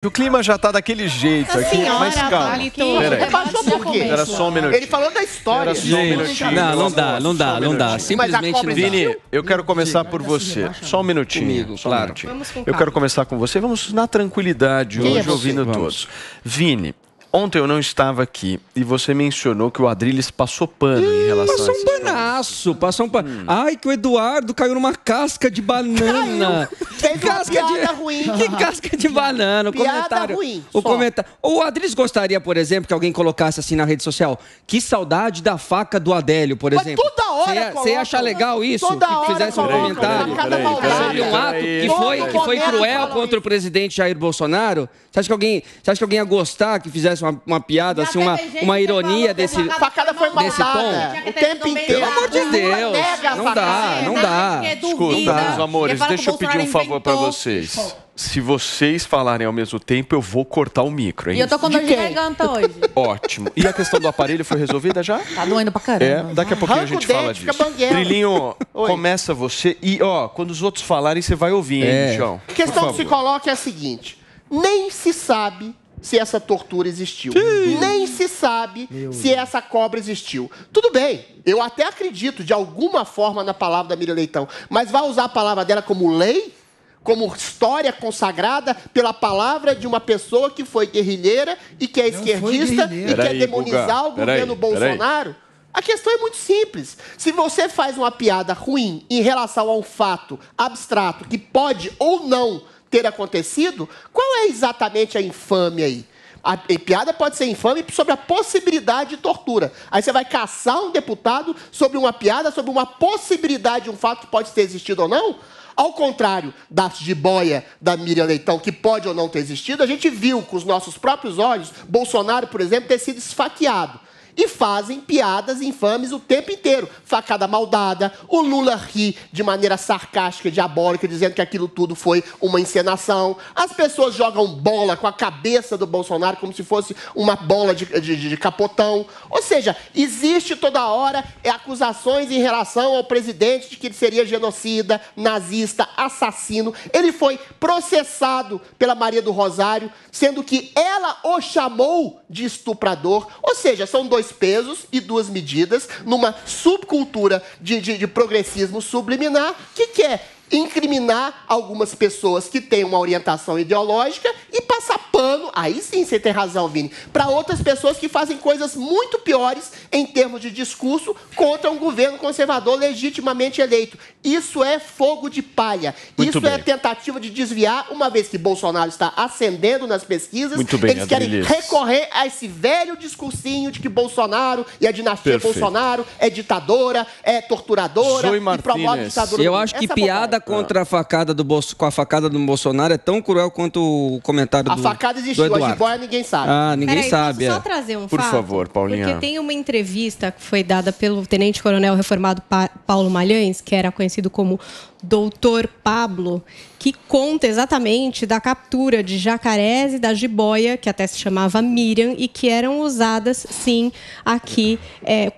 O clima já tá daquele jeito aqui, mas calma. Peraí. Baixou por quê? Era só um minutinho. Ele falou da história. Era só um minutinho. Não dá. Simplesmente não dá. Vini, eu quero começar por você. Só um minutinho. Comigo, só um claro. minutinho. Eu quero começar com você. Vamos na tranquilidade hoje, ouvindo todos. Vini, ontem eu não estava aqui e você mencionou que o Adrilles passou pano em relação a isso. Passou um pano. Ai, que o Eduardo caiu numa casca de banana. Fez uma piada ruim. Que casca de banana. O Piada comentário. ruim, O só. comentário. O Adrilles gostaria, por exemplo, que alguém colocasse assim na rede social. Que saudade da faca do Adélio, por Mas exemplo. toda hora Você ia achar legal isso? Toda Que hora fizesse um coloca comentário. facada maldada. Sobre um ato que foi Todo cruel momento contra o presidente Jair Bolsonaro? Você acha que alguém ia gostar que fizesse uma piada, assim, uma ironia desse A facada foi desse maldada. tom? O tempo inteiro. Pelo amor de Deus. Não dá. Escuta, meus amores, deixa eu pedir um favor pra vocês. Se vocês falarem ao mesmo tempo, eu vou cortar o micro, hein? E eu tô com dor de garganta hoje. Ótimo. E a questão do aparelho foi resolvida já? Tá doendo pra caramba. Daqui a pouquinho a gente fala disso. Trilhinho, começa você e, quando os outros falarem, você vai ouvir, hein, Michão? A questão que se coloca é a seguinte: nem se sabe se essa tortura existiu. Nem se sabe se essa cobra existiu. Tudo bem, eu até acredito de alguma forma na palavra da Miriam Leitão, mas vai usar a palavra dela como lei? Como história consagrada pela palavra de uma pessoa que foi guerrilheira e que é esquerdista e quer demonizar o governo Bolsonaro? A questão é muito simples. Se você faz uma piada ruim em relação a um fato abstrato que pode ou não ter acontecido, qual é exatamente a infâmia aí? A piada pode ser infame sobre a possibilidade de tortura. Aí você vai caçar um deputado sobre uma piada, sobre uma possibilidade de um fato que pode ter existido ou não? Ao contrário da jiboia da Miriam Leitão, que pode ou não ter existido, a gente viu com os nossos próprios olhos Bolsonaro, por exemplo, ter sido esfaqueado. E fazem piadas infames o tempo inteiro. Facada maldada, o Lula ri de maneira sarcástica, diabólica, dizendo que aquilo tudo foi uma encenação. As pessoas jogam bola com a cabeça do Bolsonaro como se fosse uma bola de capotão. Ou seja, existe toda hora acusações em relação ao presidente de que ele seria genocida, nazista, assassino. Ele foi processado pela Maria do Rosário, sendo que ela o chamou de estuprador. Ou seja, são dois pesos e duas medidas numa subcultura de progressismo subliminar que quer incriminar algumas pessoas que têm uma orientação ideológica e passar pano, aí sim você tem razão, Vini, para outras pessoas que fazem coisas muito piores em termos de discurso contra um governo conservador legitimamente eleito. Isso é fogo de palha. Isso é tentativa de desviar, uma vez que Bolsonaro está ascendendo nas pesquisas, eles querem recorrer a esse velho discursinho de que Bolsonaro e a dinastia Bolsonaro é ditadora, é torturadora e promove ditadura. Eu acho que piada contra a facada com a facada do Bolsonaro é tão cruel quanto o comentário do Eduardo. A facada existiu, a jiboia ninguém sabe. Ninguém sabe. Posso só trazer um fato? Por favor, Paulinha. Porque tem uma entrevista que foi dada pelo tenente-coronel reformado Paulo Malhães, que era conhecido como Doutor Pablo, que conta exatamente da captura de jacarés e da jiboia, que até se chamava Miriam, e que eram usadas, sim, aqui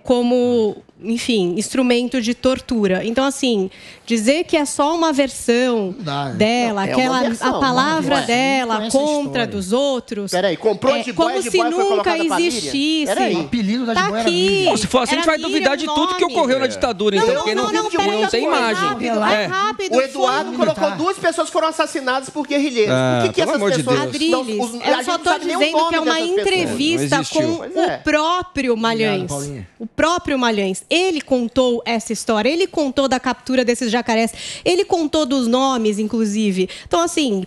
como, enfim, instrumento de tortura. Então, assim, dizer que é só uma versão dela, a palavra dela contra dos outros... Peraí, comprou de jiboia, como se nunca existisse. O apelido da jiboia era aqui. Se for assim, a gente vai duvidar de tudo que ocorreu na ditadura, então, porque não tem imagem. Rápido, o Eduardo colocou duas pessoas que foram assassinadas por guerrilheiros. O que essas pessoas... Adrilles, eu só estou dizendo que é uma entrevista com o próprio Malhães. O próprio Malhães. Ele contou essa história, ele contou da captura desses jacarés, ele contou dos nomes, inclusive. Então, assim...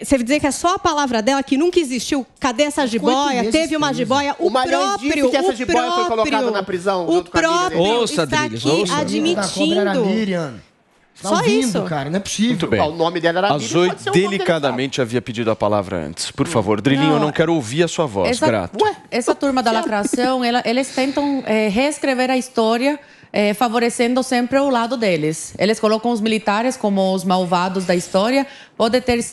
você dizer que é só a palavra dela, que nunca existiu. Cadê essa jiboia? Teve uma jiboia. O Malhães disse que essa jiboia foi colocada na prisão. O próprio está aqui admitindo. Só isso, cara, não é possível. Muito bem. O nome dela era A Zoe delicadamente havia pedido a palavra antes. Por favor, Drilinho, eu não quero ouvir a sua voz, grato. Essa turma da lacração, eles tentam reescrever a história favorecendo sempre o lado deles. Eles colocam os militares como os malvados da história. Pode ter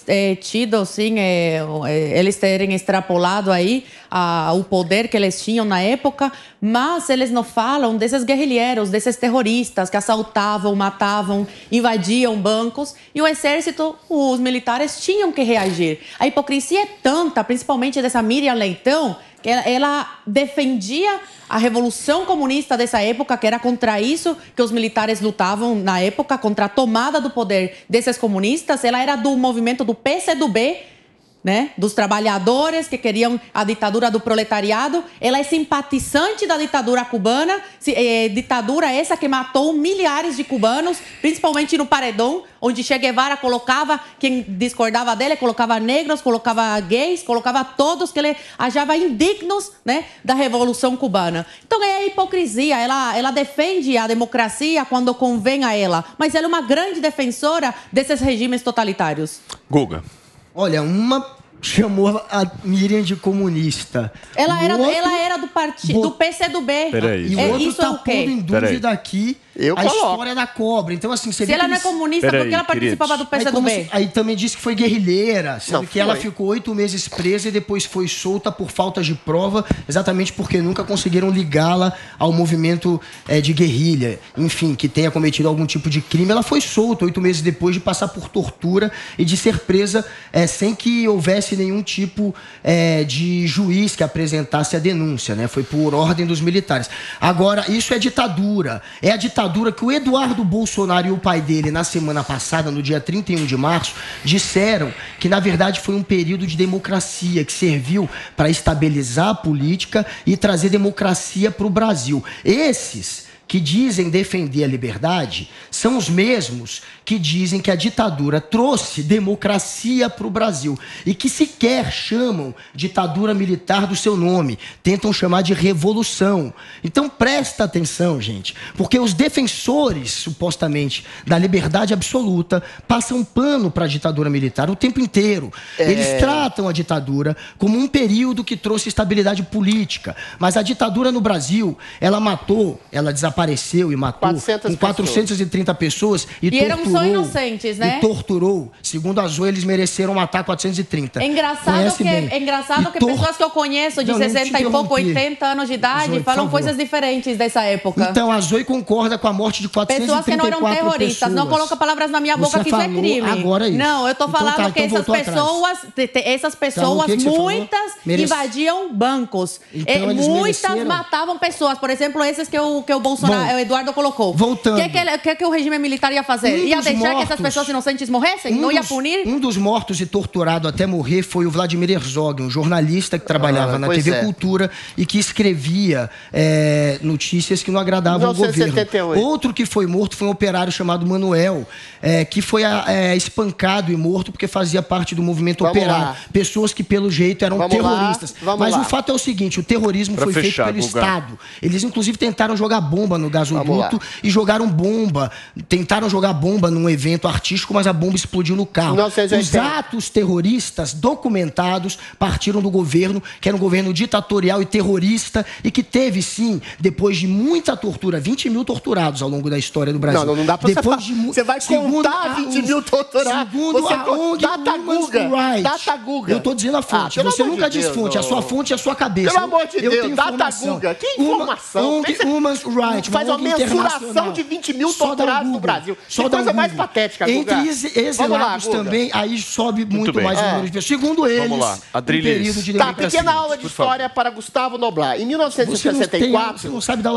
tido, sim, eles terem extrapolado aí o poder que eles tinham na época, mas eles não falam desses guerrilheiros, desses terroristas que assaltavam, matavam, invadiam bancos, e o exército, os militares tinham que reagir. A hipocrisia é tanta, principalmente dessa Miriam Leitão, que ela defendia a Revolução Comunista dessa época, que era contra isso que os militares lutavam na época, contra a tomada do poder desses comunistas. Ela era do movimento do PCdoB, né, dos trabalhadores que queriam a ditadura do proletariado. Ela é simpatizante da ditadura cubana, ditadura essa que matou milhares de cubanos, principalmente no paredão, onde Che Guevara colocava quem discordava dele, colocava negros, colocava gays, colocava todos que ele achava indignos, né, da Revolução Cubana. Então é a hipocrisia, ela defende a democracia quando convém a ela, mas ela é uma grande defensora desses regimes totalitários. Guga. Olha, uma chamou a Miriam de comunista. Ela era do partido do PCdoB. E o outro está pondo em dúvida aqui a história da cobra. Então, assim, você se ela não é comunista, por que ela participava do PCdoB? Aí também disse que foi guerrilheira, sendo que ela ficou 8 meses presa e depois foi solta por falta de prova, exatamente porque nunca conseguiram ligá-la ao movimento de guerrilha, enfim, que tenha cometido algum tipo de crime. Ela foi solta 8 meses depois de passar por tortura e de ser presa sem que houvesse nenhum tipo de juiz que apresentasse a denúncia, né? Foi por ordem dos militares. Agora, isso é ditadura. É a ditadura que o Eduardo Bolsonaro e o pai dele, na semana passada, no dia 31 de março, disseram que, na verdade, foi um período de democracia que serviu para estabilizar a política e trazer democracia para o Brasil. Esses que dizem defender a liberdade são os mesmos que dizem que a ditadura trouxe democracia para o Brasil e que sequer chamam ditadura militar do seu nome, tentam chamar de revolução. Então presta atenção, gente, porque os defensores, supostamente, da liberdade absoluta passam pano para a ditadura militar o tempo inteiro. Eles tratam a ditadura como um período que trouxe estabilidade política, mas a ditadura no Brasil, ela desapareceu e matou 430 pessoas e torturou. Eram só inocentes, né? E torturou. Segundo a Zoe, eles mereceram matar 430. É engraçado que pessoas que eu conheço de 60 e pouco, 80 anos de idade, Zoe, falam coisas diferentes dessa época. Então, a Zoe concorda com a morte de 434 pessoas que não eram terroristas. Pessoas. Não coloca palavras na minha boca que isso é crime. Agora isso. Não, eu tô falando que essas pessoas muitas invadiam bancos. Então, muitas matavam pessoas. Por exemplo, esses que o Bolsonaro, o Eduardo colocou. Voltando. O que o regime militar ia fazer? Ia deixar que essas pessoas inocentes morressem? Não ia punir? Um dos mortos e torturado até morrer foi o Vladimir Herzog, um jornalista que trabalhava na TV Cultura e que escrevia notícias que não agradavam o governo. Outro que foi morto foi um operário chamado Manuel, que foi espancado e morto porque fazia parte do movimento operário. Pessoas que, pelo jeito, eram terroristas. Mas o fato é o seguinte, o terrorismo foi feito pelo Estado. Eles, inclusive, tentaram jogar bomba no gasoduto e tentaram jogar bomba num evento artístico, mas a bomba explodiu no carro. Os atos terroristas documentados partiram do governo, que era um governo ditatorial e terrorista e que teve, sim, depois de muita tortura, 20 mil torturados ao longo da história do Brasil. Não dá pra você vai contar 20 mil torturados. Segundo a ONG Data Guga. Eu tô dizendo a fonte. Você nunca diz fonte. A sua fonte é a sua cabeça. Pelo amor de Deus, Data Guga. Que informação? Human Rights. Faz uma mensuração de 20 mil torturados no Brasil. Que coisa mais patética, Guga. Entre exilados também, aí sobe muito mais o número de pessoas. Segundo eles, um período de democracia. Pequena aula de história para Gustavo Noblar. Em 1964,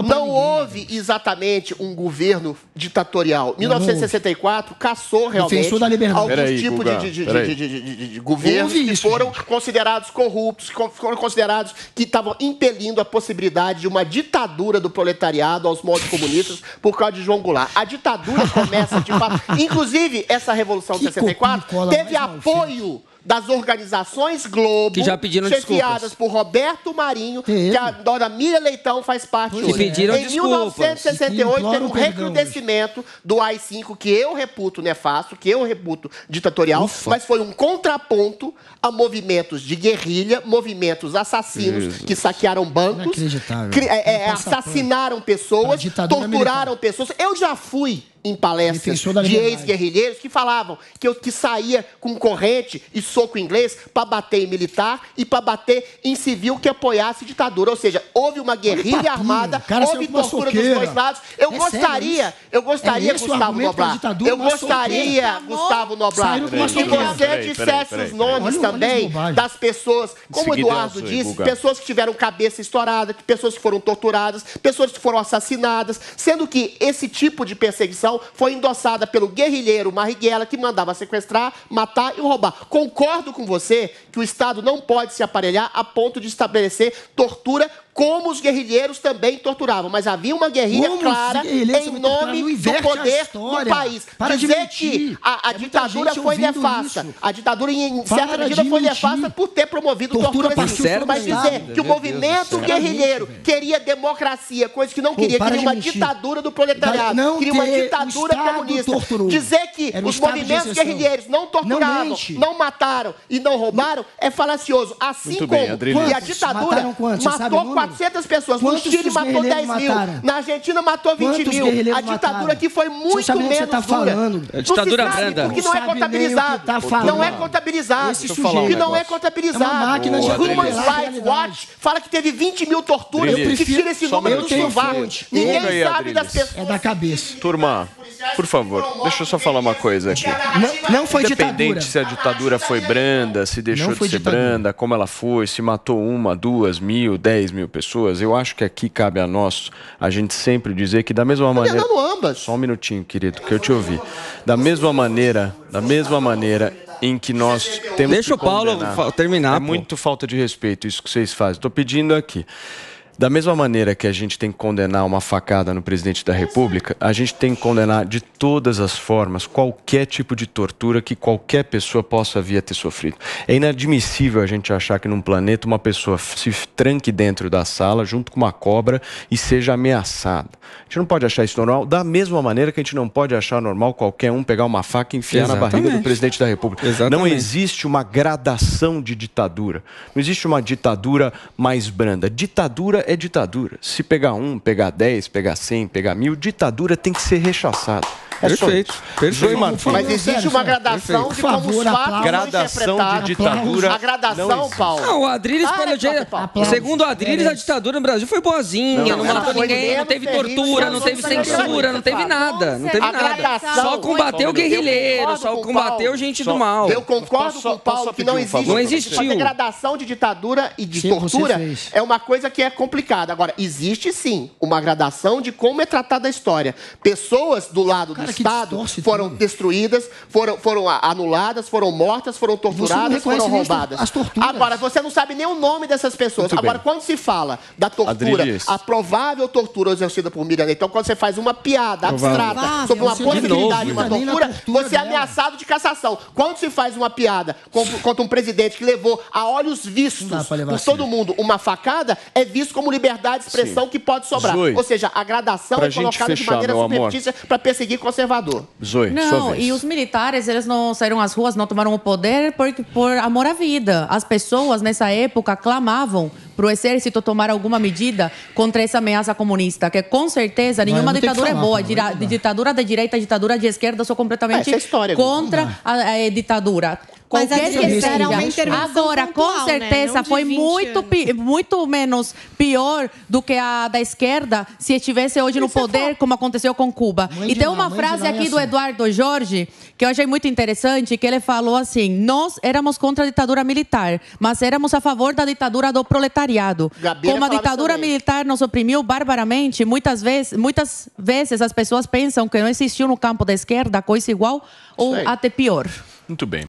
não houve exatamente um governo ditatorial. Em 1964, caçou realmente alguns tipos de governos que foram considerados corruptos, que foram considerados que estavam impelindo a possibilidade de uma ditadura do proletariado aos moldes comunistas por causa de João Goulart. A ditadura começa de fato. Inclusive, essa Revolução de 64 teve apoio das organizações Globo, que já pediram chefiadas por Roberto Marinho, que a dona Miriam Leitão faz parte hoje. Pediram em 1968, teve um recrudescimento do AI-5, que eu reputo nefasto, que eu reputo ditatorial, mas foi um contraponto a movimentos de guerrilha, movimentos assassinos que saquearam bancos, assassinaram pessoas, torturaram pessoas. Eu já fui em palestras de ex-guerrilheiros que falavam que saía com corrente e soco inglês para bater em militar e para bater em civil que apoiasse ditadura. Ou seja, houve uma guerrilha armada, houve tortura dos dois lados. Eu gostaria, Gustavo Noblar, que você dissesse os nomes também das pessoas, como o Eduardo disse, pessoas que tiveram cabeça estourada, pessoas que foram torturadas, pessoas que foram assassinadas, sendo que esse tipo de perseguição foi endossada pelo guerrilheiro Marighella, que mandava sequestrar, matar e roubar. Concordo com você que o Estado não pode se aparelhar a ponto de estabelecer tortura como os guerrilheiros também torturavam. Mas havia uma guerrilha clara em nome do poder do país. Dizer que a ditadura foi nefasta. A ditadura, em certa medida, foi nefasta por ter promovido tortura. Mas dizer que o movimento guerrilheiro queria democracia, coisa que não queria, queria uma ditadura do proletariado, queria uma ditadura comunista. Dizer que os movimentos guerrilheiros não torturavam, não mataram e não roubaram é falacioso. Assim como a ditadura matou 400 pessoas. No Chile matou 10 mil. Na Argentina matou 20 mil. A ditadura aqui foi muito menos dura. A ditadura branda. Porque não é contabilizado. Não é contabilizado. Que não é contabilizado. Human Rights Watch fala que teve 20 mil torturas. Que tira esse número do sovaco. Ninguém sabe das pessoas. É da cabeça. Turma, por favor, deixa eu só falar uma coisa aqui. Não foi ditadura. Independente se a ditadura foi branda, se deixou de ser branda, como ela foi, se matou 1, 2 mil, 10 mil pessoas, eu acho que aqui cabe a nós a gente sempre dizer que da mesma maneira... Só um minutinho, querido, que eu te ouvi. Da mesma maneira em que nós temos Deixa o Paulo terminar. É muito falta de respeito isso que vocês fazem. Estou pedindo aqui. Da mesma maneira que a gente tem que condenar uma facada no presidente da República, a gente tem que condenar de todas as formas qualquer tipo de tortura que qualquer pessoa possa vir a ter sofrido. É inadmissível a gente achar que num planeta uma pessoa se tranque dentro da sala junto com uma cobra e seja ameaçada. A gente não pode achar isso normal, da mesma maneira que a gente não pode achar normal qualquer um pegar uma faca e enfiar na barriga do presidente da República. Não existe uma gradação de ditadura. Não existe uma ditadura mais branda. Ditadura é ditadura. Se pegar 1, pegar 10, pegar 100, pegar 1000, ditadura tem que ser rechaçada. Perfeito. Mas existe uma gradação de como os fatos gradação de ditadura. A gradação, Paulo. Não, o Adriles, segundo o Adriles, a ditadura no Brasil foi boazinha, não matou ninguém, não teve tortura, não teve censura, não teve nada. Não teve nada. Só combateu guerrilheiro, só combateu gente do mal. Eu concordo com o Paulo que não existe. Não existiu. Mas a gradação de ditadura e de tortura é uma coisa que é complicada. Agora, existe sim uma gradação de como é tratada a história. Pessoas do lado do Estado foram destruídas, foram anuladas, foram mortas, foram torturadas, foram roubadas. Agora, você não sabe nem o nome dessas pessoas. Agora, quando se fala da tortura, a provável tortura exercida por Miriam Leitão, quando você faz uma piada abstrata sobre uma possibilidade de uma tortura, você é ameaçado de cassação. Quando se faz uma piada contra um presidente que levou a olhos vistos por todo mundo uma facada, é visto como liberdade de expressão que pode sobrar. Ou seja, a gradação é colocada de maneira superstícia para perseguir conservador. Zoe, não, e os militares, eles não saíram às ruas, não tomaram o poder por amor à vida. As pessoas, nessa época, clamavam para o exército tomar alguma medida contra essa ameaça comunista, que com certeza nenhuma ditadura é boa. Ditadura de direita, ditadura de esquerda, eu sou completamente contra a ditadura. Mas a era uma intervenção agora, pontual, com certeza, né? Foi muito menos pior do que a da esquerda se estivesse hoje no poder, como aconteceu com Cuba. E tem uma frase aqui do Eduardo Jorge, que eu achei muito interessante, que ele falou assim: nós éramos contra a ditadura militar, mas éramos a favor da ditadura do proletariado. Como a ditadura militar nos oprimiu barbaramente, muitas vezes as pessoas pensam que não existiu no campo da esquerda coisa igual ou até pior. Muito bem.